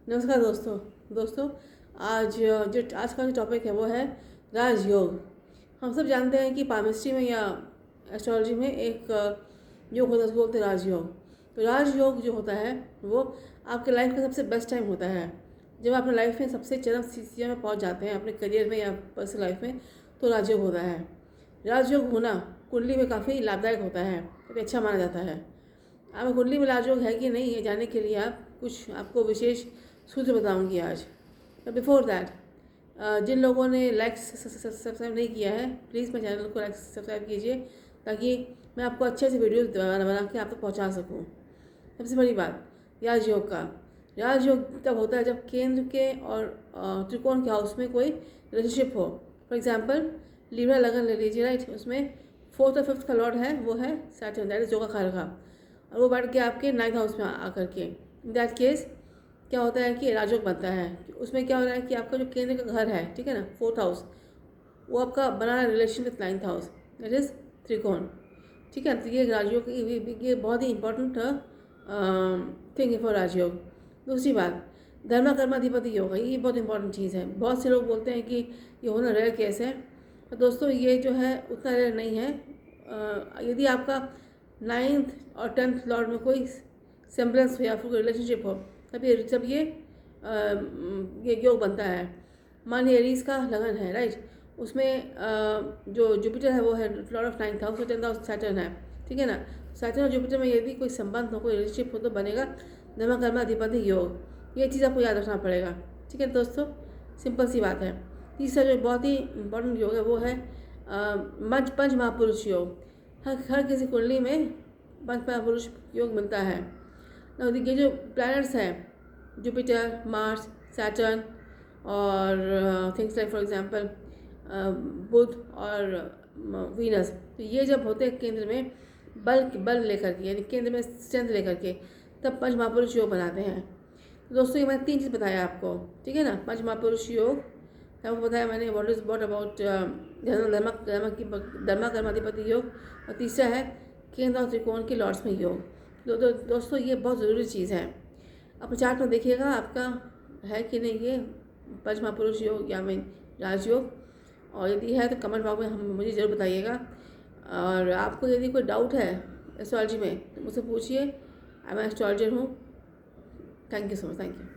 नमस्कार दोस्तों आज का जो टॉपिक है वो है राजयोग। हम सब जानते हैं कि पामिस्ट्री में या एस्ट्रोलॉजी में एक योग होता है, उसको बोलते हैं राजयोग। तो राजयोग जो होता है वो आपके लाइफ का सबसे बेस्ट टाइम होता है, जब आप अपने लाइफ में सबसे चरम स्थिति में पहुंच जाते हैं अपने करियर में या पर्सनल लाइफ में, तो राजयोग होता है। राजयोग होना कुंडली में काफ़ी लाभदायक होता है, काफ़ी अच्छा माना जाता है। अब कुंडली में राजयोग है कि नहीं, ये जानने के लिए आपको विशेष सूत्र बताऊंगी आज। बिफोर दैट, जिन लोगों ने लाइक सब्सक्राइब नहीं किया है, प्लीज़ मेरे चैनल को लाइक सब्सक्राइब कीजिए, ताकि मैं आपको अच्छे से वीडियो बना के आप तक पहुँचा सकूँ। सबसे बड़ी बात, राजयोग का राजयोग तब होता है जब केंद्र के और त्रिकोण के हाउस में कोई रिलेशनशिप हो। फॉर एग्जाम्पल, लीब्रा लगन ले लीजिए, राइट। उसमें 4th और 5th का लॉर्ड है, वो है सैटर्न, दैट इज जोगा कारक, और वो बढ़ के आपके 9th हाउस में आकर के, इन दैट केस क्या होता है कि राजयोग बनता है। उसमें क्या हो रहा है कि आपका जो केंद्र का घर है, ठीक है ना, 4th हाउस, वो आपका बना relation with 9th house, that is त्रिकोण, ठीक है। तो ये राजयोग ये बहुत ही इंपॉर्टेंट थिंग है फॉर राजयोग। दूसरी बात, धर्मा कर्माधिपति योग, ये बहुत इंपॉर्टेंट चीज़ है। बहुत से लोग बोलते हैं कि ये होना रेयर केस है, तो दोस्तों ये जो है उतना रेयर नहीं है। यदि आपका 9th और 10th लॉर्ड में कोई सेम्बलेंस हो या फिर कोई रिलेशनशिप हो, तब ये योग बनता है। मान लीजिए एरीज का लगन है, राइट। उसमें जो जुपिटर है वो है लॉर्ड ऑफ 9th हाउस, और 10th हाउस सैटर्न है, ठीक है ना। सैटर्न और जुपिटर में यदि कोई संबंध हो, कोई रिलेशनशिप हो, तो बनेगा धर्मा कर्माधिपति योग। ये चीज़ आपको याद रखना पड़ेगा, ठीक है दोस्तों, सिंपल सी बात है। तीसरा जो बहुत ही इंपॉर्टेंट योग है वो है पंच महापुरुष योग। हर किसी कुंडली में पंच महापुरुष योग मिलता है। ये जो प्लैनेट्स हैं, जुपिटर, मार्स, सैटर्न और थिंग्स लाइक फॉर एग्जांपल बुध और वीनस, तो ये जब होते हैं केंद्र में बल लेकर के, यानी केंद्र में स्ट्रेंथ लेकर के, तब पंच महापुरुष योग बनाते हैं। तो दोस्तों ये मैंने 3 चीज़ बताया आपको, ठीक है ना। पंच महापुरुष योग आपको बताया मैंने, वॉट अबाउट धर्मा कर्माधिपति योग, और तीसरा है केंद्र और त्रिकोण के लॉर्ड्स में योग। दोस्तों ये बहुत ज़रूरी चीज़ है। अपने चार्ट में देखिएगा आपका है कि नहीं ये पंच महापुरुष योग या मैं राजयोग, और यदि है तो कमेंट बॉक्स में मुझे ज़रूर बताइएगा। और आपको यदि कोई डाउट है एस्ट्रोलॉजी में तो मुझसे पूछिए, मैं एस्ट्रोलॉजर हूँ। Thank you so much, thank you.